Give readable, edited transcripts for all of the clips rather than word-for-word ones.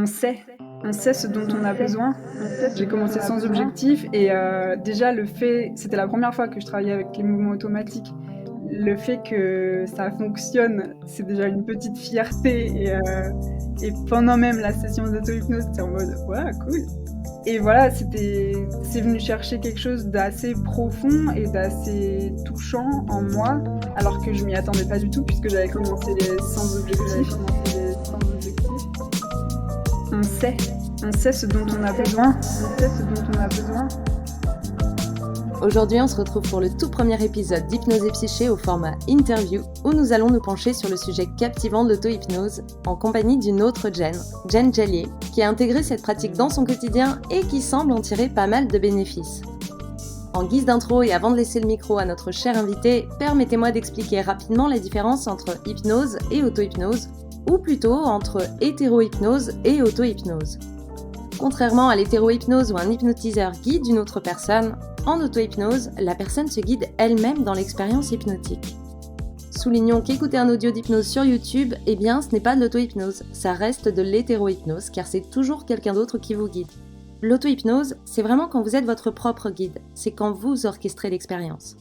On sait, on sait ce dont on a besoin. On sait ce J'ai dont commencé on a sans besoin. objectif et déjà le fait c'était la première fois que je travaillais avec les mouvements automatiques. Le fait que ça fonctionne, c'est déjà une petite fierté et pendant même la session d'auto-hypnose, tu es en mode: «Waouh, cool!» et voilà, c'est venu chercher quelque chose d'assez profond et d'assez touchant en moi, alors que je m'y attendais pas du tout puisque j'avais commencé les sans Puisque j'avais objectif. commencé les sans objectif. On sait, on sait ce dont on a On besoin. sait ce dont on a besoin. Aujourd'hui, on se retrouve pour le tout premier épisode d'Hypnose et Psyché au format interview, où nous allons nous pencher sur le sujet captivant de l'auto-hypnose, en compagnie d'une autre Jen Jallier, qui a intégré cette pratique dans son quotidien et qui semble en tirer pas mal de bénéfices. En guise d'intro et avant de laisser le micro à notre cher invité, permettez-moi d'expliquer rapidement la différence entre hypnose et auto-hypnose, ou plutôt entre hétéro-hypnose et auto-hypnose. Contrairement à l'hétéro-hypnose où un hypnotiseur guide une autre personne, en auto-hypnose, la personne se guide elle-même dans l'expérience hypnotique. Soulignons qu'écouter un audio d'hypnose sur YouTube, eh bien, ce n'est pas de l'auto-hypnose, ça reste de l'hétéro-hypnose car c'est toujours quelqu'un d'autre qui vous guide. L'auto-hypnose, c'est vraiment quand vous êtes votre propre guide, c'est quand vous orchestrez l'expérience.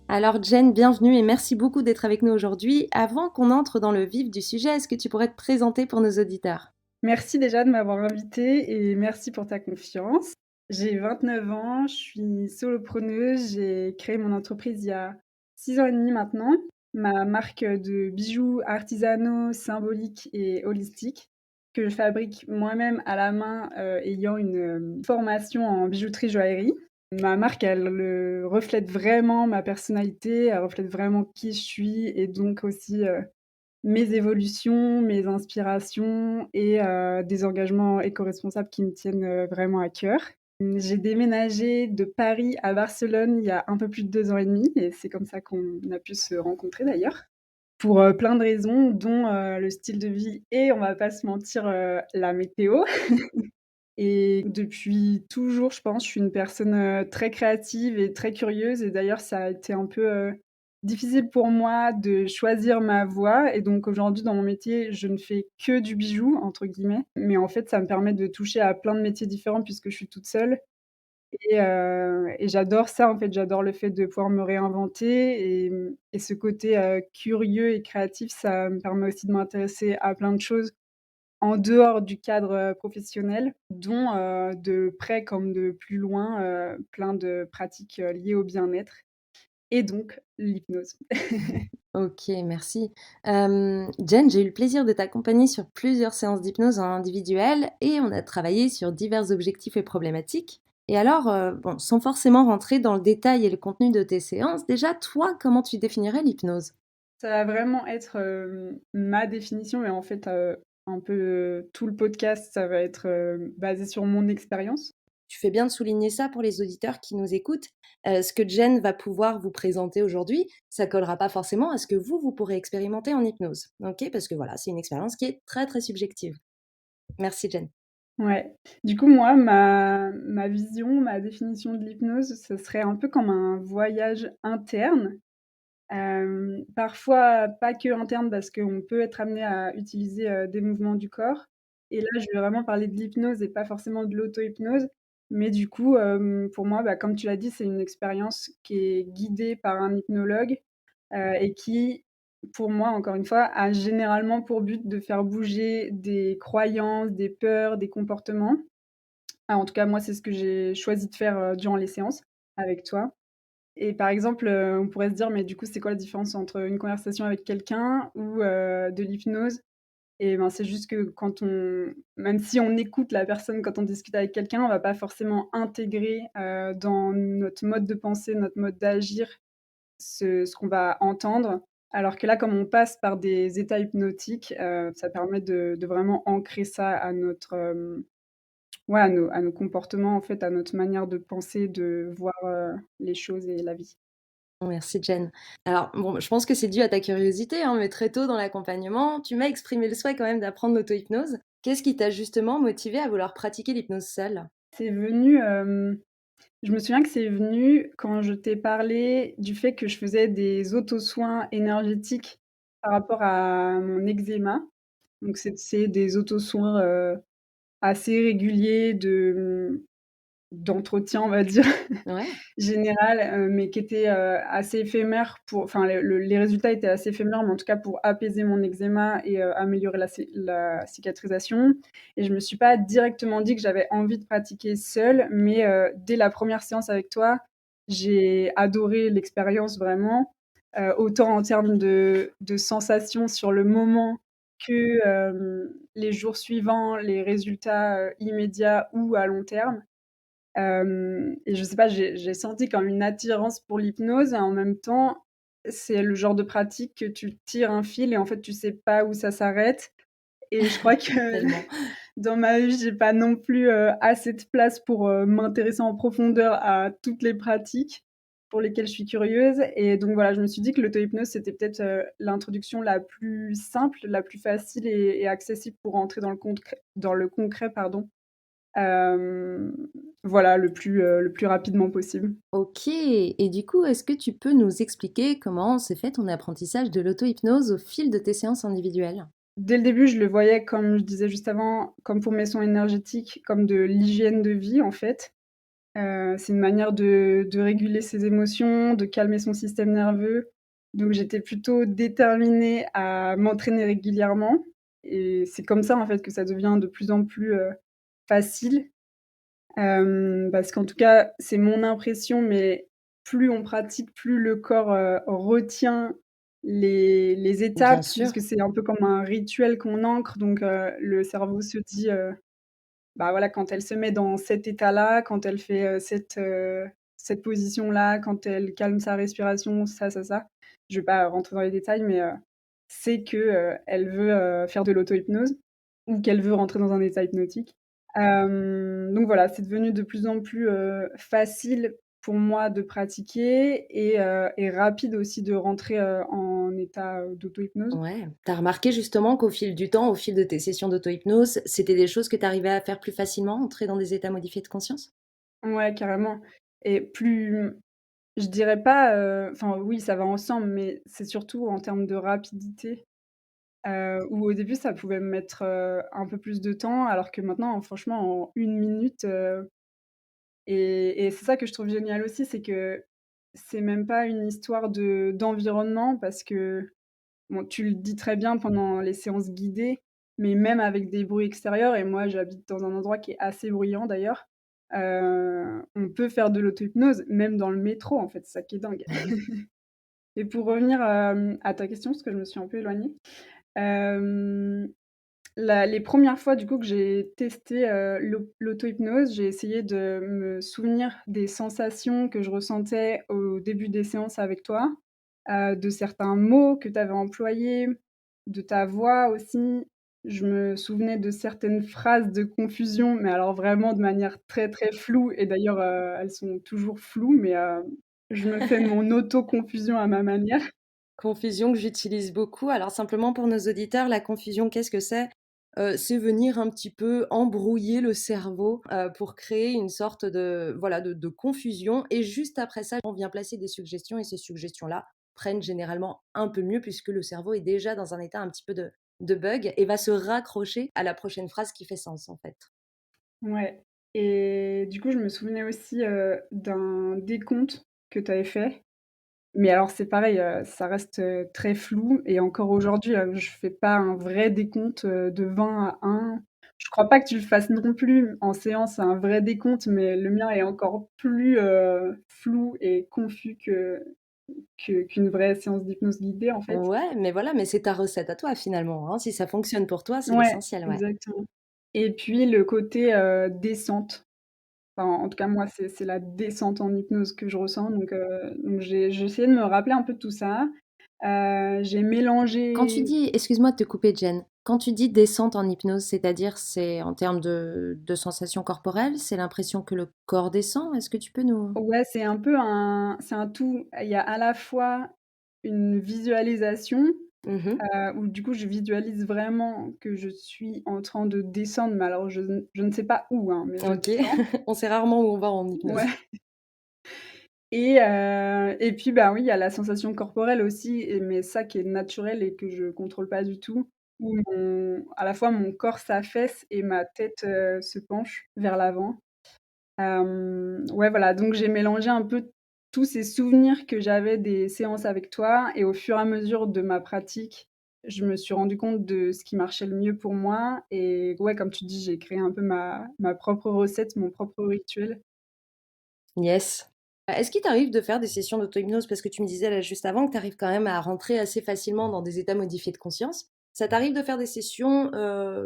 Alors Jen, bienvenue et merci beaucoup d'être avec nous aujourd'hui. Avant qu'on entre dans le vif du sujet, est-ce que tu pourrais te présenter pour nos auditeurs ? Merci déjà de m'avoir invitée et merci pour ta confiance. J'ai 29 ans, je suis solopreneuse, j'ai créé mon entreprise il y a 6 ans et demi maintenant. Ma marque de bijoux artisanaux, symboliques et holistiques que je fabrique moi-même à la main, ayant une, formation en bijouterie joaillerie. Ma marque, elle, reflète vraiment ma personnalité, elle reflète vraiment qui je suis et donc aussi, mes évolutions, mes inspirations et des engagements éco-responsables qui me tiennent, vraiment à cœur. J'ai déménagé de Paris à Barcelone il y a un peu plus de 2 ans et demi et c'est comme ça qu'on a pu se rencontrer d'ailleurs. Pour, plein de raisons dont, le style de vie et on va pas se mentir, la météo. Et depuis toujours, je pense, je suis une personne, très créative et très curieuse et d'ailleurs ça a été un peu, difficile pour moi de choisir ma voie et donc aujourd'hui dans mon métier, je ne fais que du «bijou» entre guillemets, mais en fait ça me permet de toucher à plein de métiers différents puisque je suis toute seule et j'adore ça en fait, j'adore le fait de pouvoir me réinventer et ce côté, curieux et créatif, ça me permet aussi de m'intéresser à plein de choses en dehors du cadre, professionnel, dont, de près comme de plus loin, plein de pratiques, liées au bien-être et donc l'hypnose. Ok, merci. Jen, j'ai eu le plaisir de t'accompagner sur plusieurs séances d'hypnose en individuel et on a travaillé sur divers objectifs et problématiques. Et alors, bon, sans forcément rentrer dans le détail et le contenu de tes séances, déjà, toi, comment tu définirais l'hypnose? Ça va vraiment être, ma définition et en fait, un peu, tout le podcast, ça va être, basé sur mon expérience. Tu fais bien de souligner ça pour les auditeurs qui nous écoutent. Ce que Jen va pouvoir vous présenter aujourd'hui, ça collera pas forcément à ce que vous pourrez expérimenter en hypnose. Ok? Parce que voilà, c'est une expérience qui est très très subjective. Merci Jen. Ouais. Du coup, moi, ma vision, ma définition de l'hypnose, ce serait un peu comme un voyage interne. Parfois pas que interne parce qu'on peut être amené à utiliser, des mouvements du corps et là, je vais vraiment parler de l'hypnose et pas forcément de l'auto-hypnose. Mais du coup, pour moi, bah, comme tu l'as dit, c'est une expérience qui est guidée par un hypnologue, et qui, pour moi, encore une fois, a généralement pour but de faire bouger des croyances, des peurs, des comportements. Ah, en tout cas, moi, c'est ce que j'ai choisi de faire, durant les séances avec toi. Et par exemple, on pourrait se dire: «Mais du coup, c'est quoi la différence entre une conversation avec quelqu'un ou de l'hypnose?» et ben, c'est juste que quand on même si on écoute la personne quand on discute avec quelqu'un, on va pas forcément intégrer, dans notre mode de pensée, notre mode d'agir, ce qu'on va entendre. Alors que là, comme on passe par des états hypnotiques, ça permet de vraiment ancrer ça à notre, ouais, à nos comportements, en fait, à notre manière de penser, de voir, les choses et la vie. Merci Jen. Alors bon, je pense que c'est dû à ta curiosité, hein, mais très tôt dans l'accompagnement, tu m'as exprimé le souhait quand même d'apprendre l'auto-hypnose. Qu'est-ce qui t'a justement motivé à vouloir pratiquer l'hypnose seule? C'est venu, je me souviens que c'est venu quand je t'ai parlé du fait que je faisais des auto-soins énergétiques par rapport à mon eczéma. Donc c'est des auto-soins, assez réguliers d'entretien, on va dire, Ouais, général, mais qui étaient, assez éphémères pour enfin les résultats étaient assez éphémères, mais en tout cas pour apaiser mon eczéma et améliorer la cicatrisation et je me suis pas directement dit que j'avais envie de pratiquer seule, mais dès la première séance avec toi, j'ai adoré l'expérience vraiment, autant en termes de sensations sur le moment que, les jours suivants, les résultats, immédiats ou à long terme. Et je sais pas, j'ai senti comme une attirance pour l'hypnose et en même temps, c'est le genre de pratique que tu tires un fil et en fait, tu sais pas où ça s'arrête et je crois que tellement. dans ma vie, j'ai pas non plus, assez de place pour, m'intéresser en profondeur à toutes les pratiques pour lesquelles je suis curieuse et donc voilà, je me suis dit que l'auto-hypnose, c'était peut-être, l'introduction la plus simple, la plus facile et accessible pour entrer dans le concret, pardon. Hem, voilà, le plus rapidement possible. OK, et du coup, est-ce que tu peux nous expliquer comment s'est fait ton apprentissage de l'auto-hypnose au fil de tes séances individuelles? Dès le début, je le voyais comme je disais juste avant, comme pour mes soins énergétiques, comme de l'hygiène de vie, en fait. C'est une manière de réguler ses émotions, de calmer son système nerveux. Donc j'étais plutôt déterminée à m'entraîner régulièrement et c'est comme ça, en fait, que ça devient de plus en plus, facile. Parce qu'en tout cas, c'est mon impression, mais plus on pratique, plus le corps, retient les Bien étapes, sûr. puisque c'est un peu comme un rituel qu'on ancre, donc le cerveau se dit, bah, voilà, quand elle se met dans cet état-là, quand elle fait, cette position-là, quand elle calme sa respiration, ça. Je vais pas rentrer dans les détails, mais c'est que, elle veut, faire de l'auto-hypnose ou qu'elle veut rentrer dans un état hypnotique. Donc voilà, c'est devenu de plus en plus, facile pour moi de pratiquer et rapide aussi de rentrer, en état, d'auto-hypnose. Ouais. Tu as remarqué justement qu'au fil du temps, au fil de tes sessions d'auto-hypnose, c'était des choses que tu arrivais à faire plus facilement, entrer dans des états modifiés de conscience? Ouais, carrément et plus je dirais pas, enfin oui, ça va ensemble, mais c'est surtout en termes de rapidité, où au début ça pouvait me mettre, un peu plus de temps alors que maintenant, franchement, en 1 minute, et c'est ça que je trouve génial aussi, c'est que c'est même pas une histoire d'environnement parce que, bon, tu le dis très bien pendant les séances guidées, mais même avec des bruits extérieurs et moi j'habite dans un endroit qui est assez bruyant d'ailleurs, on peut faire de l'auto-hypnose même dans le métro en fait, c'est ça qui est dingue. Et pour revenir, à ta question, parce que je me suis un peu éloignée, hem, la les premières fois du coup que j'ai testé, l'auto-hypnose, j'ai essayé de me souvenir des sensations que je ressentais au début des séances avec toi, de certains mots que tu avais employés, de ta voix aussi. Je me souvenais de certaines phrases de confusion, mais alors vraiment de manière très, très floue et d'ailleurs, elles sont toujours floues, mais je me fais mon auto-confusion à ma manière. Confusion que j'utilise beaucoup. Alors simplement pour nos auditeurs, la confusion, qu'est-ce que c'est? C'est venir un petit peu embrouiller le cerveau, pour créer une sorte de voilà, de confusion et juste après ça, on vient placer des suggestions et ces suggestions-là prennent généralement un peu mieux puisque le cerveau est déjà dans un état un petit peu de bug et va se raccrocher à la prochaine phrase qui fait sens, en fait. Ouais et du coup, je me souvenais aussi, d'un décompte que tu avais fait. Mais alors c'est pareil, ça reste, très flou et encore aujourd'hui, je fais pas un vrai décompte, de 20 à 1. Je crois pas que tu le fasses non plus en séance, un vrai décompte, mais le mien est encore plus, flou et confus qu'une vraie séance d'hypnose guidée, en fait. Ouais, mais voilà, mais c'est ta recette à toi finalement, hein. Si ça fonctionne pour toi, c'est Ouais, l'essentiel, ouais. exactement et puis le côté, descente. Enfin, en tout cas, moi, c'est la descente en hypnose que je ressens donc j'ai essayé de me rappeler un peu de tout ça. J'ai Quand tu mélangé dis excuse-moi de te couper Jen, quand tu dis descente en hypnose, c'est-à-dire c'est en termes de sensations corporelles? C'est l'impression que le corps descend? Est-ce que tu peux nous ouais, c'est un tout. Il y a à la fois une visualisation, mmh. où du coup, je visualise vraiment que je suis en train de descendre, mais alors je ne sais pas où, hein, mais je OK. descends. On sait rarement où on va en hypnose. Ouais et puis, bah, oui, il y a la sensation corporelle aussi mais ça qui est naturel et que je contrôle pas du tout. où à la fois mon corps s'affaisse et ma tête, se penche vers l'avant. Ouais, voilà, donc j'ai mélangé un peu tous ces souvenirs que j'avais des séances avec toi et au fur et à mesure de ma pratique, je me suis rendu compte de ce qui marchait le mieux pour moi et ouais, comme tu dis, j'ai créé un peu ma propre recette, mon propre rituel. Yes. Est-ce qu'il t'arrive de faire des sessions d'auto-hypnose? Parce que tu me disais là juste avant que tu arrives quand même à rentrer assez facilement dans des états modifiés de conscience. Ça t'arrive de faire des sessions,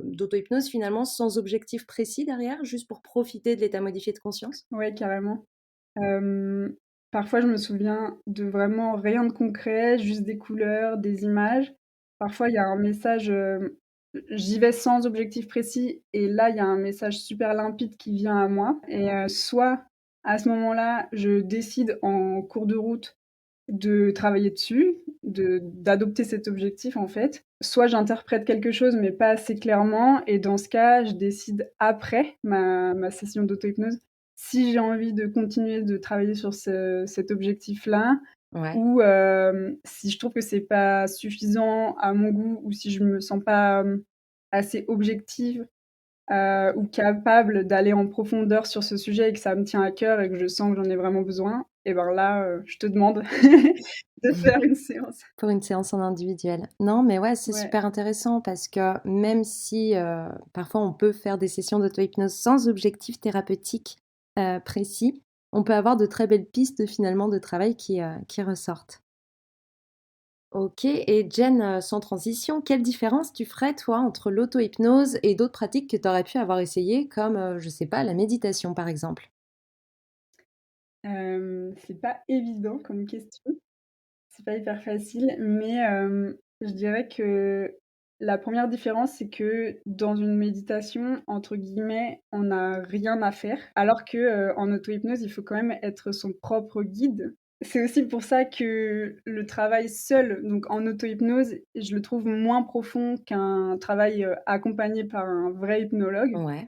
d'auto-hypnose finalement sans objectif précis derrière, juste pour profiter de l'état modifié de conscience? Ouais, carrément. Hem, Parfois je me souviens de vraiment rien de concret, juste des couleurs, des images. Parfois il y a un message, j'y vais sans objectif précis et là il y a un message super limpide qui vient à moi et soit à ce moment-là, je décide en cours de route de travailler dessus, d'adopter cet objectif en fait. Soit j'interprète quelque chose mais pas assez clairement et dans ce cas, je décide après ma session d'auto-hypnose si j'ai envie de continuer de travailler sur cet objectif-là Ouais. ou si je trouve que c'est pas suffisant à mon goût ou si je me sens pas, assez objective, ou capable d'aller en profondeur sur ce sujet et que ça me tient à cœur et que je sens que j'en ai vraiment besoin et ben là, je te demande de faire une séance. Pour une séance en individuel. Non, mais ouais, c'est Ouais. super intéressant parce que même si, parfois on peut faire des sessions d'auto-hypnose sans objectif thérapeutique, précis, on peut avoir de très belles pistes finalement de travail qui ressortent. OK, et Jen, sans transition, quelle différence tu ferais toi entre l'auto-hypnose et d'autres pratiques que tu aurais pu avoir essayées comme, je sais pas, la méditation par exemple? C'est pas évident comme question, c'est pas hyper facile, mais je dirais que la première différence, c'est que dans une «méditation», entre guillemets, on n'a rien à faire, alors que, en auto-hypnose, il faut quand même être son propre guide. C'est aussi pour ça que le travail seul, donc en auto-hypnose, je le trouve moins profond qu'un travail, accompagné par un vrai hypnologue. Ouais,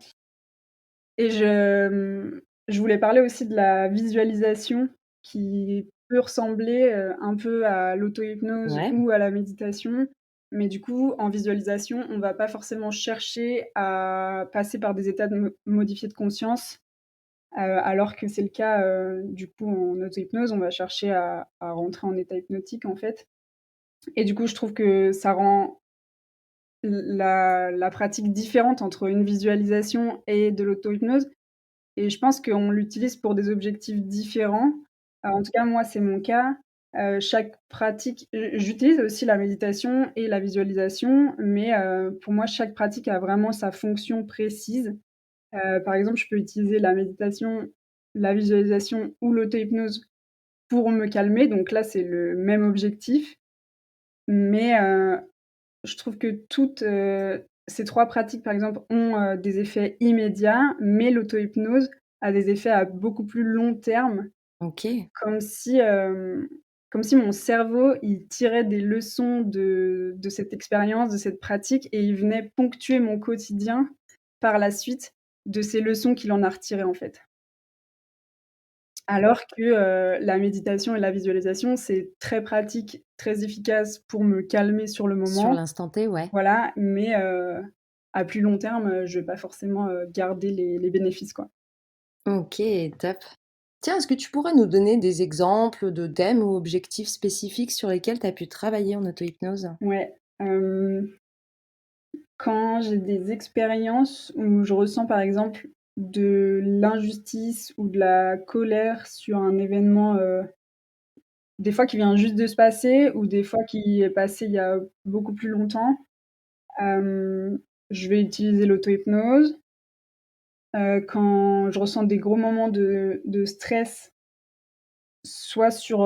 Et je voulais parler aussi de la visualisation qui peut ressembler, un peu à l'auto-hypnose ouais, ou à la méditation. Mais du coup, en visualisation, on va pas forcément chercher à passer par des états de modifiés de conscience, alors que c'est le cas, du coup, en auto-hypnose, on va chercher à rentrer en état hypnotique, en fait. Et du coup, je trouve que ça rend la pratique différente entre une visualisation et de l'auto-hypnose. Et je pense qu'on l'utilise pour des objectifs différents. En tout cas, moi, c'est mon cas. Chaque pratique j'utilise aussi la méditation et la visualisation, mais pour moi, chaque pratique a vraiment sa fonction précise. Par exemple, je peux utiliser la méditation, la visualisation ou l'auto-hypnose pour me calmer, donc là, c'est le même objectif, mais je trouve que toutes, ces 3 pratiques, par exemple, ont, des effets immédiats, mais l'auto-hypnose a des effets à beaucoup plus long terme, OK. comme si, comme si mon cerveau, il tirait des leçons de cette expérience, de cette pratique et il venait ponctuer mon quotidien par la suite de ces leçons qu'il en a retirées, en fait. Alors que, la méditation et la visualisation, c'est très pratique, très efficace pour me calmer sur le Sur moment. l'instant T, ouais. Voilà, mais à plus long terme, je vais pas forcément, garder les bénéfices, quoi. OK, top. Tiens, est-ce que tu pourrais nous donner des exemples de thèmes ou objectifs spécifiques sur lesquels tu as pu travailler en auto-hypnose? Ouais, quand j'ai des expériences où je ressens, par exemple, de l'injustice ou de la colère sur un événement, des fois qui vient juste de se passer ou des fois qui est passé il y a beaucoup plus longtemps, hem, je vais utiliser l'auto-hypnose. Quand je ressens des gros moments de stress, soit sur,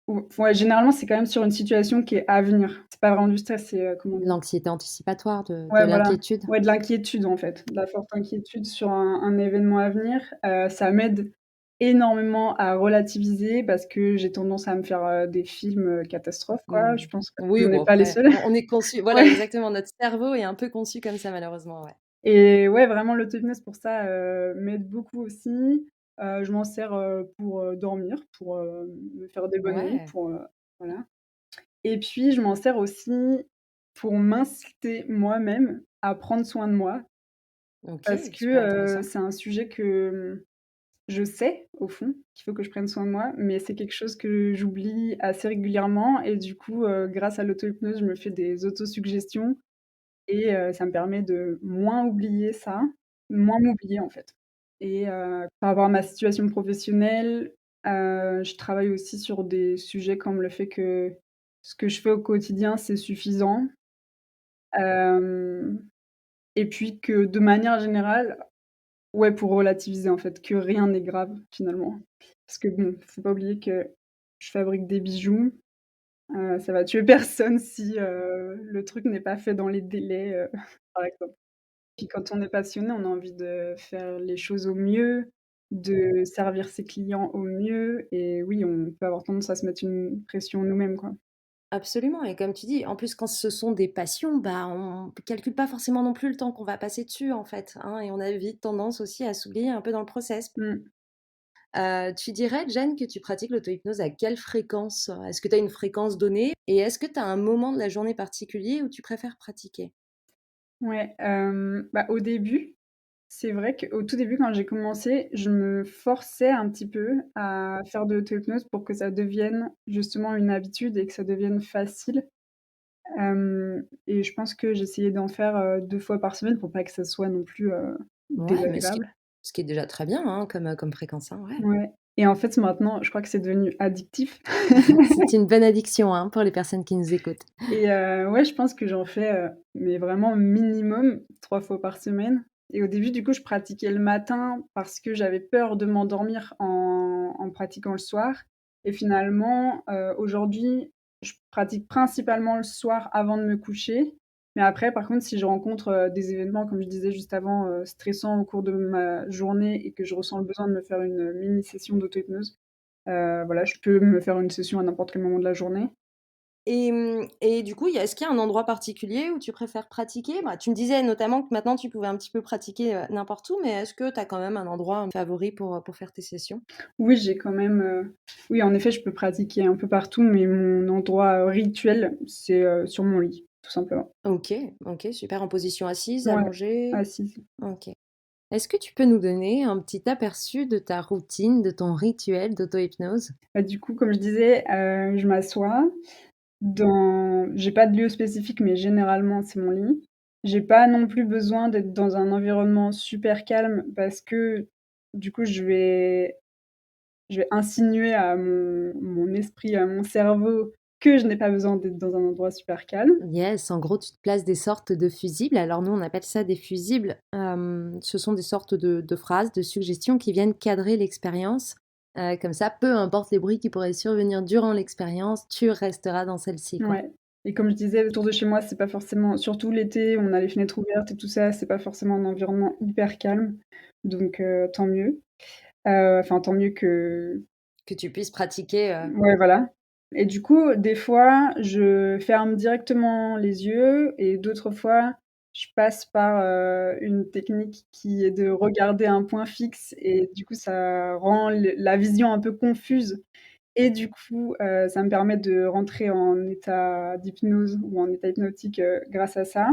ou ouais, généralement, c'est quand même sur une situation qui est à venir. C'est pas vraiment du stress, c'est, comment De dire? l'anxiété anticipatoire, de Ouais, voilà. l'inquiétude? Ouais, de l'inquiétude, en fait, de la forte inquiétude sur un événement à venir. Ça m'aide énormément à relativiser parce que j'ai tendance à me faire, des films, catastrophes, quoi. Mmh. Je pense Oui, qu'on n'est bon pas les après, seuls. on est conçu voilà Ouais. exactement, notre cerveau est un peu conçu comme ça malheureusement, ouais. Et ouais, vraiment l'auto-hypnose pour ça, m'aide beaucoup aussi. Je m'en sers, pour, dormir, pour, me faire des bonnes nuits, Ouais. pour, voilà. Et puis je m'en sers aussi pour m'inciter moi-même à prendre soin de moi OK, parce super que, intéressant. c'est un sujet que, je sais, au fond, qu'il faut que je prenne soin de moi, mais c'est quelque chose que j'oublie assez régulièrement et du coup, grâce à l'auto-hypnose, je me fais des autosuggestions et ça me permet de moins oublier ça, moins m'oublier, en fait et par rapport à ma situation professionnelle, je travaille aussi sur des sujets comme le fait que ce que je fais au quotidien, c'est suffisant, hem et puis que de manière générale ouais, pour relativiser, en fait, que rien n'est grave, finalement. Parce que bon, faut pas oublier que je fabrique des bijoux, ça va tuer personne si, le truc n'est pas fait dans les délais, par exemple. Puis quand on est passionné, on a envie de faire les choses au mieux, de servir ses clients au mieux et oui, on peut avoir tendance à se mettre une pression nous-mêmes, quoi. Absolument et comme tu dis, en plus quand ce sont des passions, bah, on calcule pas forcément non plus le temps qu'on va passer dessus en fait, hein, et on a vite tendance aussi à s'oublier un peu dans le process. Mmh. Tu dirais, Jen, que tu pratiques l'auto-hypnose à quelle fréquence? Est-ce que tu as une fréquence donnée? Et est-ce que tu as un moment de la journée particulier où tu préfères pratiquer? Ouais, bah, au début, c'est vrai qu'au tout début, quand j'ai commencé, je me forçais un petit peu à faire de l'auto-hypnose pour que ça devienne justement une habitude et que ça devienne facile. Et je pense que j'essayais d'en faire, 2 fois par semaine pour pas que ça soit non plus, Ouais, mais désagréable. ce qui est déjà très bien, hein, comme fréquence, hein, ouais. Ouais et en fait, maintenant, je crois que c'est devenu addictif. C'est une bonne addiction, hein, pour les personnes qui nous écoutent. Et ouais, je pense que j'en fais, mais vraiment minimum 3 fois par semaine et au début, du coup, je pratiquais le matin parce que j'avais peur de m'endormir en pratiquant le soir et finalement, aujourd'hui, je pratique principalement le soir avant de me coucher. Mais après, par contre, si je rencontre, des événements, comme je disais juste avant, stressants au cours de ma journée et que je ressens le besoin de me faire une, mini session d'auto-hypnose, voilà, je peux me faire une session à n'importe quel moment de la journée. Et du coup, est-ce qu'il y a un endroit particulier où tu préfères pratiquer? Bah, tu me disais notamment que maintenant tu pouvais un petit peu pratiquer, n'importe où, mais est-ce que tu as quand même un endroit, favori pour faire tes sessions? Oui, j'ai quand même, oui, en effet, je peux pratiquer un peu partout, mais mon endroit, rituel, c'est, sur mon lit, tout simplement. OK, OK, super. En position assise, Ouais, allongée? assise. OK. Est-ce que tu peux nous donner un petit aperçu de ta routine, de ton rituel d'auto-hypnose? Bah, du coup, comme je disais, je m'assois j'ai pas de lieu spécifique, mais généralement, c'est mon lit. J'ai pas non plus besoin d'être dans un environnement super calme parce que, du coup, je vais insinuer à mon esprit, à mon cerveau que je n'ai pas besoin d'être dans un endroit super calme. Yes, en gros, tu te places des sortes de fusibles. Alors nous, on appelle ça des fusibles. Ce sont des sortes de phrases, de suggestions qui viennent cadrer l'expérience. Comme ça, peu importe les bruits qui pourraient survenir durant l'expérience, tu resteras dans celle-ci, quoi. Ouais et comme je disais, autour de chez moi, c'est pas forcément surtout l'été, on a les fenêtres ouvertes et tout ça, c'est pas forcément un environnement hyper calme, donc tant mieux. Enfin, tant mieux que Que tu puisses pratiquer. ouais, voilà et du coup, des fois, je ferme directement les yeux et d'autres fois, je passe par, une technique qui est de regarder un point fixe et du coup, ça rend la vision un peu confuse. Et du coup, ça me permet de rentrer en état d'hypnose ou en état hypnotique, grâce à ça.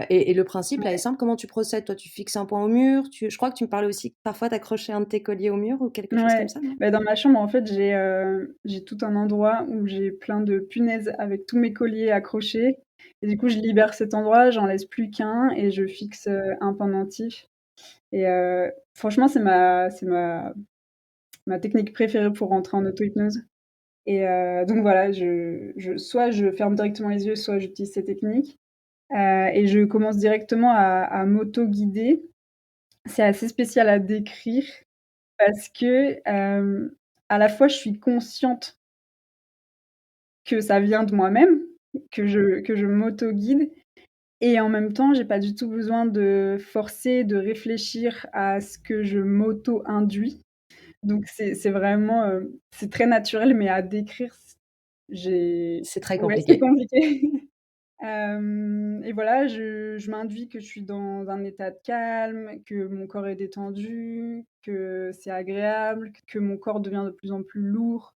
Et le principe là est Ouais, simple. Comment tu procèdes? Toi, tu fixes un point au mur. Je crois que tu me parlais aussi que parfois t'accrochais un de tes colliers au mur ou quelque chose comme ouais. ça, non? Bah, dans ma chambre, en fait, j'ai tout un endroit où j'ai plein de punaises avec tous mes colliers accrochés et du coup, je libère cet endroit, j'en laisse plus qu'un et je fixe, un pendentif et franchement, c'est ma technique préférée pour rentrer en auto-hypnose et donc voilà, soit je ferme directement les yeux, soit j'utilise ces techniques. Et je commence directement à m'auto-guider. C'est assez spécial à décrire parce que, à la fois je suis consciente que ça vient de moi-même, que je m'auto-guide et en même temps, j'ai pas du tout besoin de forcer, de réfléchir à ce que je m'auto-induis. Donc c'est vraiment, c'est très naturel mais à décrire, j'ai C'est très ouais, c'est compliqué. compliqué. Et voilà, je m'induis que je suis dans un état de calme, que mon corps est détendu, que c'est agréable, que mon corps devient de plus en plus lourd,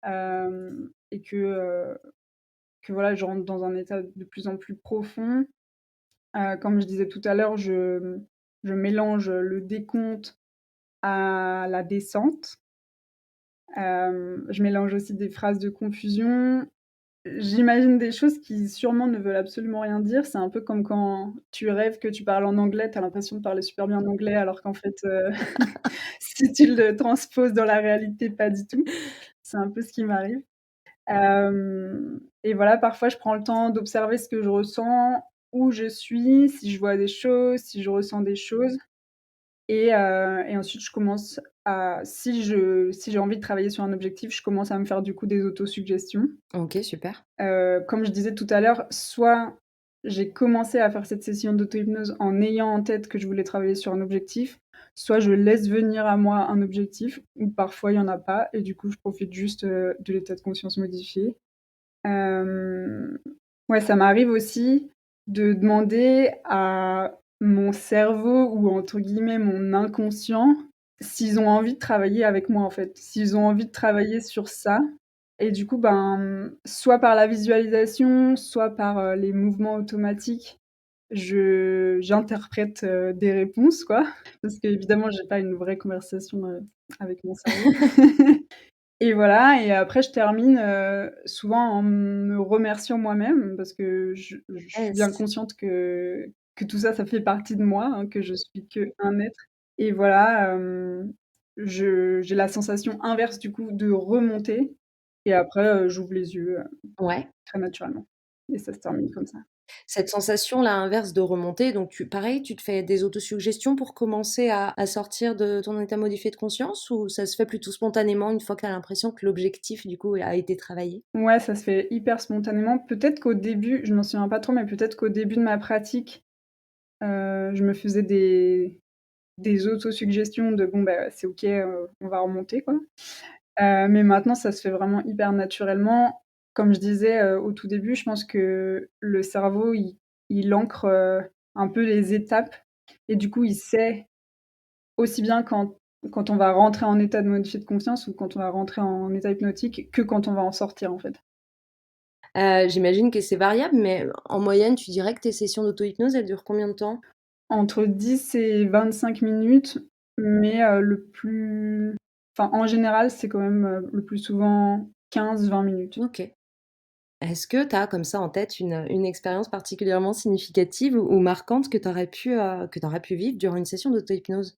et que voilà, je rentre dans un état de plus en plus profond. Comme je disais tout à l'heure, je mélange le décompte à la descente. Je mélange aussi des phrases de confusion. J'imagine des choses qui sûrement ne veulent absolument rien dire. C'est un peu comme quand tu rêves que tu parles en anglais, tu as l'impression de parler super bien en anglais alors qu'en fait, si tu le transposes dans la réalité, pas du tout. C'est un peu ce qui m'arrive. Et voilà, parfois je prends le temps d'observer ce que je ressens, où je suis, si je vois des choses, si je ressens des choses. Et ensuite je commence à si j'ai envie de travailler sur un objectif, je commence à me faire du coup des autosuggestions. OK, super. Comme je disais tout à l'heure, soit j'ai commencé à faire cette session d'auto-hypnose en ayant en tête que je voulais travailler sur un objectif, soit je laisse venir à moi un objectif ou parfois il y en a pas et du coup je profite juste, de l'état de conscience modifié. Hem, ouais, ça m'arrive aussi de demander à mon cerveau ou entre guillemets «mon inconscient» s'ils ont envie de travailler avec moi, en fait. S'ils ont envie de travailler sur ça et du coup, ben, soit par la visualisation, soit par, les mouvements automatiques, j'interprète, des réponses, quoi. Parce qu'évidemment, j'ai pas une vraie conversation, avec mon cerveau. Et voilà et après je termine, souvent en me remerciant moi-même parce que je suis bien Yes. consciente que tout ça, ça fait partie de moi, hein, que je suis qu'un être et voilà, je j'ai la sensation inverse du coup de remonter et après, j'ouvre les yeux, Ouais. très naturellement et ça se termine comme ça. Cette sensation-là inverse de remonter, donc pareil, tu te fais des autosuggestions pour commencer à sortir de ton état modifié de conscience ou ça se fait plutôt spontanément une fois que tu as l'impression que l'objectif du coup a été travaillé? Ouais, ça se fait hyper spontanément. Peut-être qu'au début, je m'en souviens pas trop, mais peut-être qu'au début de ma pratique, je me faisais des autosuggestions de: «Bon, bah, c'est OK, on va remonter, quoi». Mais maintenant, ça se fait vraiment hyper naturellement. Comme je disais, au tout début, je pense que le cerveau, il ancre, un peu les étapes et du coup, il sait aussi bien quand on va rentrer en état de modifié de conscience ou quand on va rentrer en état hypnotique que quand on va en sortir, en fait. J'imagine que c'est variable, mais en moyenne, tu dirais que tes sessions d'auto-hypnose, elles durent combien de temps? Entre 10 et 25 minutes, mais en général, c'est quand même, le plus souvent 15-20 minutes. OK. Est-ce que tu as comme ça en tête une expérience particulièrement significative ou marquante que tu aurais pu vivre durant une session d'auto-hypnose?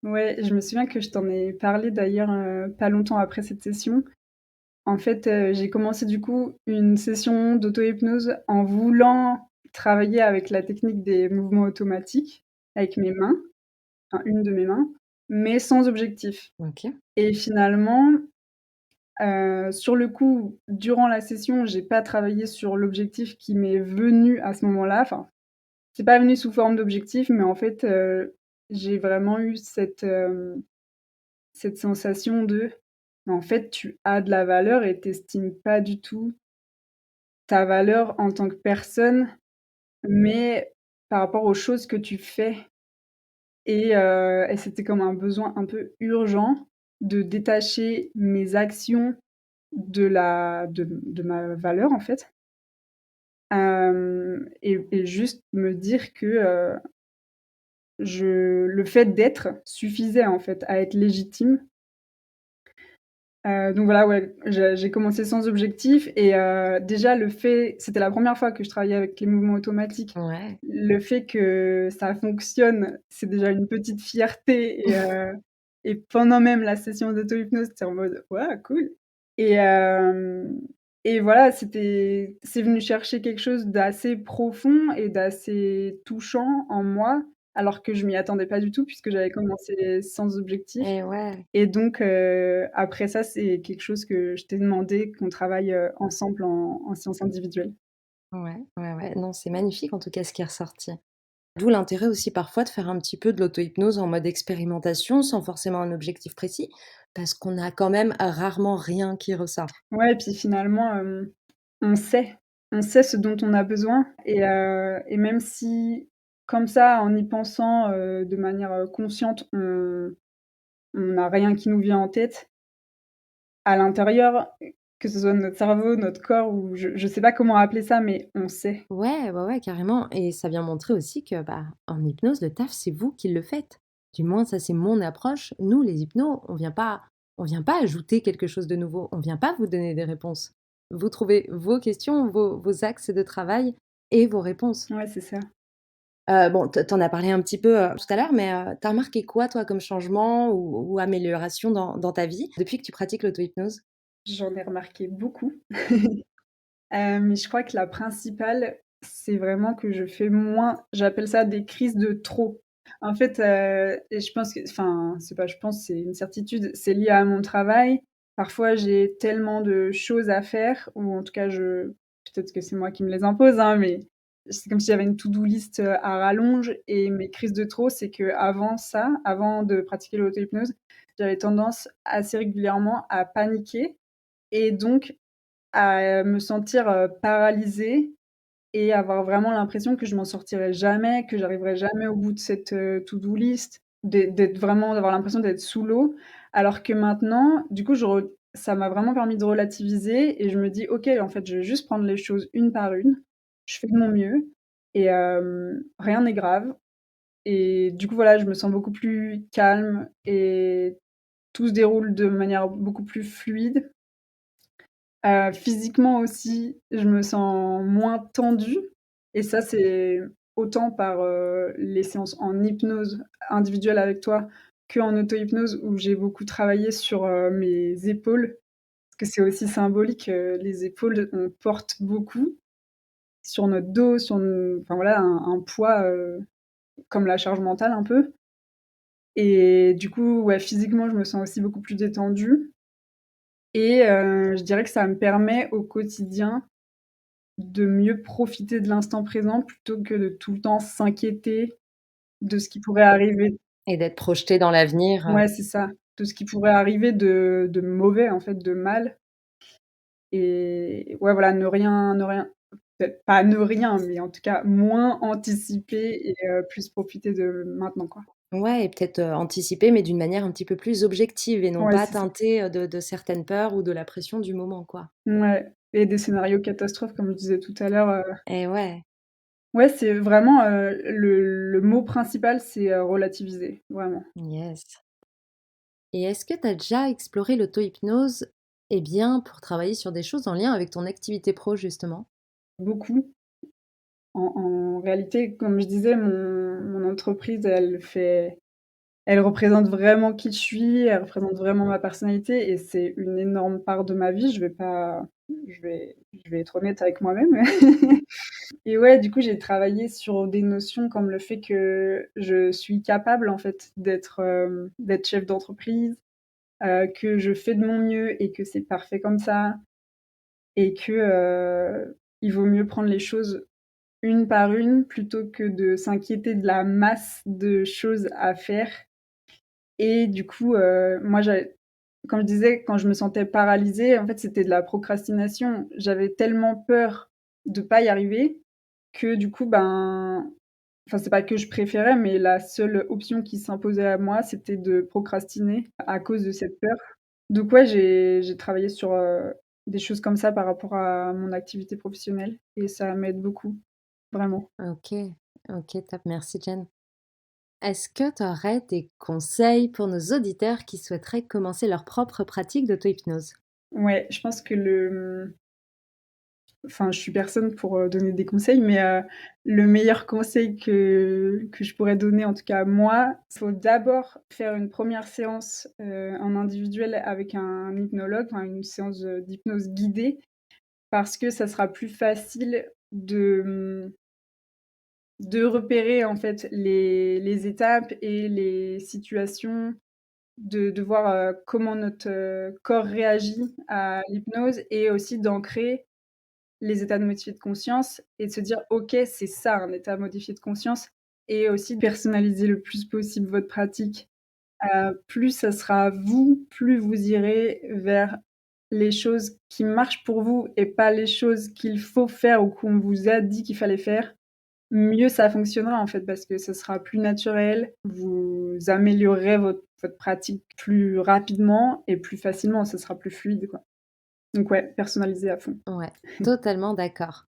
Ouais, je me souviens que je t'en ai parlé d'ailleurs, pas longtemps après cette session. En fait, j'ai commencé du coup une session d'auto-hypnose en voulant travailler avec la technique des mouvements automatiques, avec mes mains, enfin une de mes mains, mais sans objectif OK. et finalement, sur le coup, durant la session, j'ai pas travaillé sur l'objectif qui m'est venu à ce moment-là. Enfin, c'est pas venu sous forme d'objectif, mais en fait, j'ai vraiment eu cette sensation de: «En fait, tu as de la valeur et tu estimes pas du tout ta valeur en tant que personne, mais par rapport aux choses que tu fais» et c'était comme un besoin un peu urgent de détacher mes actions de ma valeur, en fait. Et juste me dire que, le fait d'être suffisait, en fait, à être légitime. Donc voilà, ouais, j'ai commencé sans objectif et déjà le fait c'était la première fois que je travaillais avec les mouvements automatiques. Ouais. Le fait que ça fonctionne, c'est déjà une petite fierté et pendant même la session d'auto-hypnose, tu es en mode: «Waouh, cool» et hem et voilà, c'est venu chercher quelque chose d'assez profond et d'assez touchant en moi, alors que je m'y attendais pas du tout puisque j'avais commencé sans objectif. Et ouais. Et donc après ça, c'est quelque chose que je t'ai demandé qu'on travaille, ensemble en séance individuelle. Ouais, ouais, ouais. Non, c'est magnifique en tout cas ce qui est ressorti. D'où l'intérêt aussi parfois de faire un petit peu de l'auto-hypnose en mode expérimentation, sans forcément un objectif précis, parce qu'on a quand même rarement rien qui ressort. Ouais et puis finalement, on sait on sait ce dont on a besoin et même si comme ça, en y pensant, de manière, consciente, on n'a rien qui nous vient en tête, à l'intérieur, que ce soit notre cerveau, notre corps ou je sais pas comment appeler ça, mais on sait. Ouais, ouais, ouais, carrément et ça vient montrer aussi que, bah, en hypnose, le taf, c'est vous qui le faites. Du moins, ça, c'est mon approche. Nous, les hypnos, on vient pas ajouter quelque chose de nouveau. On vient pas vous donner des réponses. Vous trouvez vos questions, vos axes de travail et vos réponses. Ouais, c'est ça. Bon, tu en as parlé un petit peu, tout à l'heure, mais tu remarqué quoi, toi, comme changement ou amélioration dans ta vie depuis que tu pratiques l'auto-hypnose? J'en ai remarqué beaucoup. Mais je crois que la principale, c'est vraiment que je fais moins j'appelle ça des crises de trop. En fait, et je pense que enfin, c'est pas je pense, c'est une certitude, c'est lié à mon travail. Parfois, j'ai tellement de choses à faire ou en tout cas je peut-être que c'est moi qui me les impose, hein, mais c'est comme si j'avais une to-do list, à rallonge et mes crises de trop, c'est qu'avant ça, avant de pratiquer l'auto-hypnose, j'avais tendance assez régulièrement à paniquer et donc à me sentir, paralysée et avoir vraiment l'impression que je m'en sortirais jamais, que j'arriverais jamais au bout de cette, to-do list, d'avoir l'impression d'être sous l'eau. Alors que maintenant, du coup, je re ça m'a vraiment permis de relativiser et je me dis: «OK, en fait, je vais juste prendre les choses une par une. Je fais de mon mieux et rien n'est grave» et du coup, voilà, je me sens beaucoup plus calme et tout se déroule de manière beaucoup plus fluide. Physiquement aussi, je me sens moins tendue et ça, c'est autant par, les séances en hypnose individuelle avec toi qu'en auto-hypnose où j'ai beaucoup travaillé sur, mes épaules. Parce que c'est aussi symbolique, les épaules, on porte beaucoup sur notre dos, sur n enfin voilà, un poids, comme la charge mentale un peu et du coup, ouais, physiquement, je me sens aussi beaucoup plus détendue et je dirais que ça me permet au quotidien de mieux profiter de l'instant présent plutôt que de tout le temps s'inquiéter de ce qui pourrait arriver. Et d'être projeté dans l'avenir, Ouais, c'est ça, de ce qui pourrait arriver de mauvais, en fait, de mal et ouais, voilà, ne rien peut-être pas ne rien, mais en tout cas moins anticiper et plus profiter de maintenant, quoi. ouais et peut-être, anticiper, mais d'une manière un petit peu plus objective et non Ouais, pas c'est ça. teintée, de certaines peurs ou de la pression du moment, quoi. Ouais et des scénarios catastrophes comme je disais tout à l'heure, Et ouais, ouais, c'est vraiment, le mot principal, c'est, relativiser, vraiment. yes. Et est-ce que tu as déjà exploré l'auto-hypnose, eh bien, pour travailler sur des choses en lien avec ton activité pro, justement? Beaucoup. En réalité, comme je disais, mon entreprise, elle représente vraiment qui je suis, elle représente vraiment ma personnalité et c'est une énorme part de ma vie. Je vais être honnête avec moi-même et ouais, du coup, j'ai travaillé sur des notions comme le fait que je suis capable, en fait, d'être chef d'entreprise, que je fais de mon mieux et que c'est parfait comme ça et que, il vaut mieux prendre les choses une par une, plutôt que de s'inquiéter de la masse de choses à faire et du coup, moi j'avais comme je disais, quand je me sentais paralysée, en fait, c'était de la procrastination. J'avais tellement peur de pas y arriver que du coup, ben enfin, c'est pas que je préférais, mais la seule option qui s'imposait à moi, c'était de procrastiner à cause de cette peur. Donc ouais, j'ai travaillé sur, des choses comme ça par rapport à mon activité professionnelle et ça m'aide beaucoup, vraiment. OK, OK, top, merci Jen. Est-ce que tu aurais des conseils pour nos auditeurs qui souhaiteraient commencer leur propre pratique d'auto-hypnose? Ouais, je pense que enfin, je suis personne pour, donner des conseils, mais le meilleur conseil que je pourrais donner, en tout cas moi, faut d'abord faire une première séance, en individuel avec un hypnologue, enfin une séance, d'hypnose guidée parce que ça sera plus facile de repérer, en fait, les étapes et les situations, de voir, comment notre, corps réagit à l'hypnose et aussi d'ancrer les états de modifié de conscience et de se dire: «OK, c'est ça un état modifié de conscience» et aussi de personnaliser le plus possible votre pratique. Plus ça sera à vous, plus vous irez vers les choses qui marchent pour vous et pas les choses qu'il faut faire ou qu'on vous a dit qu'il fallait faire, mieux ça fonctionnera en fait parce que ce sera plus naturel, vous améliorerez votre pratique plus rapidement et plus facilement, ce sera plus fluide, quoi. Donc ouais, personnalisé à fond. Ouais, totalement d'accord.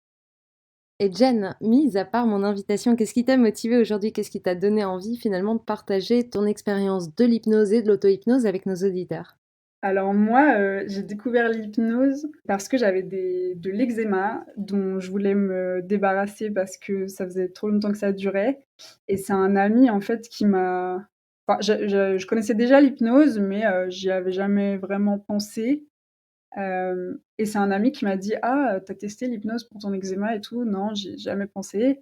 Et Jen, mis à part mon invitation, qu'est-ce qui t'a motivé aujourd'hui? Qu'est-ce qui t'a donné envie finalement de partager ton expérience de l'hypnose et de l'auto-hypnose avec nos auditeurs? Alors moi, j'ai découvert l'hypnose parce que j'avais de l'eczéma dont je voulais me débarrasser parce que ça faisait trop longtemps que ça durait et c'est un ami en fait qui m'a enfin je connaissais déjà l'hypnose mais j'y avais jamais vraiment pensé, et c'est un ami qui m'a dit: «Ah, tu testé l'hypnose pour ton eczéma et tout?» «Non, j'y ai jamais pensé».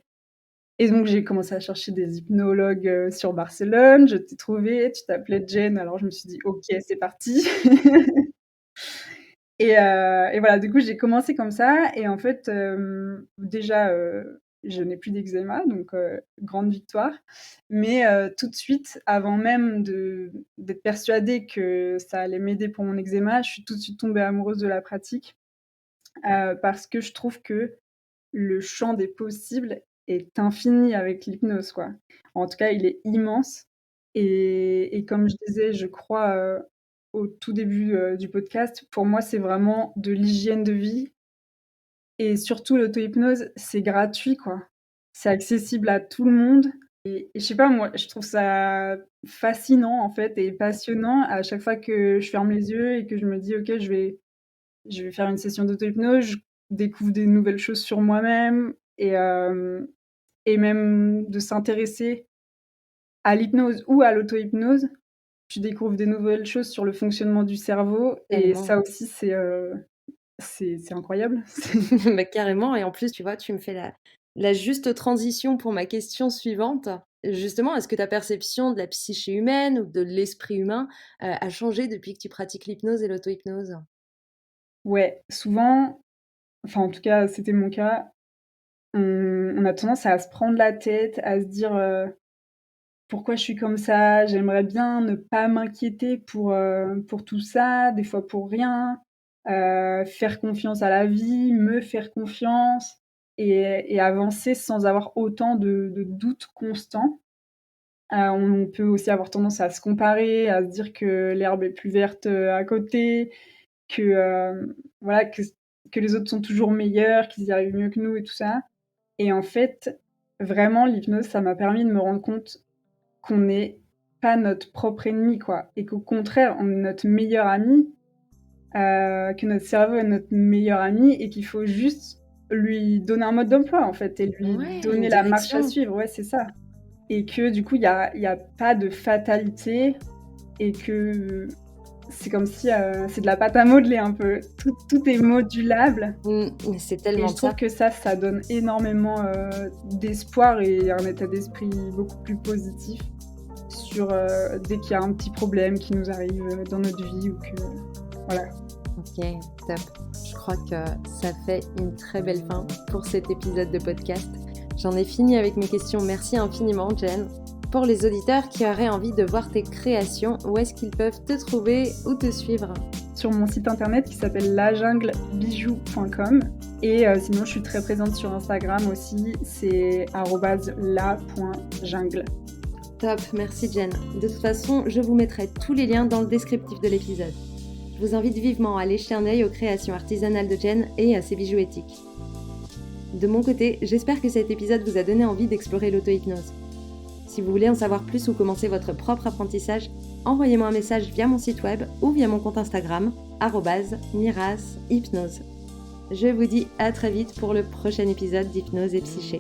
Et donc j'ai commencé à chercher des hypnologues, sur Barcelone, je t'ai trouvé, tu t'appelais Jen, alors je me suis dit: «OK, c'est parti». Et voilà, du coup, j'ai commencé comme ça et en fait, déjà, je n'ai plus d'eczéma donc grande victoire. Mais tout de suite, avant même d'être persuadée que ça allait m'aider pour mon eczéma, je suis tout de suite tombée amoureuse de la pratique, parce que je trouve que le champ des possibles est infini avec l'hypnose, quoi. En tout cas, il est immense et comme je disais, je crois, au tout début, du podcast, pour moi, c'est vraiment de l'hygiène de vie et surtout l'auto-hypnose, c'est gratuit, quoi. C'est accessible à tout le monde et je sais pas, moi, je trouve ça fascinant, en fait et passionnant à chaque fois que je ferme les yeux et que je me dis: «OK, je vais faire une session d'auto-hypnose», je découvre des nouvelles choses sur moi-même et même de s'intéresser à l'hypnose ou à l'auto-hypnose, tu découvres des nouvelles choses sur le fonctionnement du cerveau et Tellement. ça aussi c'est incroyable. Bah, carrément, et en plus, tu vois, tu me fais la juste transition pour ma question suivante. Justement, est-ce que ta perception de la psyché humaine ou de l'esprit humain, a changé depuis que tu pratiques l'hypnose et l'auto-hypnose? Ouais, souvent, enfin en tout cas c'était mon cas, on a tendance à se prendre la tête, à se dire, «Pourquoi je suis comme ça? J'aimerais bien ne pas m'inquiéter pour tout ça, des fois pour rien». Faire confiance à la vie, me faire confiance et avancer sans avoir autant de doutes constants. On peut aussi avoir tendance à se comparer, à se dire que l'herbe est plus verte, à côté, que, voilà, que les autres sont toujours meilleurs, qu'ils y arrivent mieux que nous et tout ça et en fait, vraiment l'hypnose, ça m'a permis de me rendre compte qu'on n'est pas notre propre ennemi, quoi et qu'au contraire, on est notre meilleur ami. Que notre cerveau est notre meilleur ami et qu'il faut juste lui donner un mode d'emploi, en fait et lui Ouais, une donner la marche à direction. suivre. Ouais, c'est ça et que du coup, il y a pas de fatalité et que c'est comme si, c'est de la pâte à modeler un peu. Tout est modulable Mais c'est et tellement je de trouve ça. que ça donne énormément, d'espoir et un état d'esprit beaucoup plus positif sur, dès qu'il y a un petit problème qui nous arrive, dans notre vie ou que voilà. OK, top. Je crois que ça fait une très belle fin pour cet épisode de podcast. J'en ai fini avec mes questions. Merci infiniment, Jen. Pour les auditeurs qui auraient envie de voir tes créations, où est-ce qu'ils peuvent te trouver ou te suivre? Sur mon site internet qui s'appelle lajunglebijoux.com et sinon je suis très présente sur Instagram aussi, c'est @la.jungle. Top, merci Jen. De toute façon, je vous mettrai tous les liens dans le descriptif de l'épisode. Je vous invite vivement à aller jeter un œil aux créations artisanales de Jen et à ses bijoux éthiques. De mon côté, j'espère que cet épisode vous a donné envie d'explorer l'auto-hypnose. Si vous voulez en savoir plus ou commencer votre propre apprentissage, envoyez-moi un message via mon site web ou via mon compte Instagram @mirashypnose. Je vous dis à très vite pour le prochain épisode d'Hypnose et Psyché.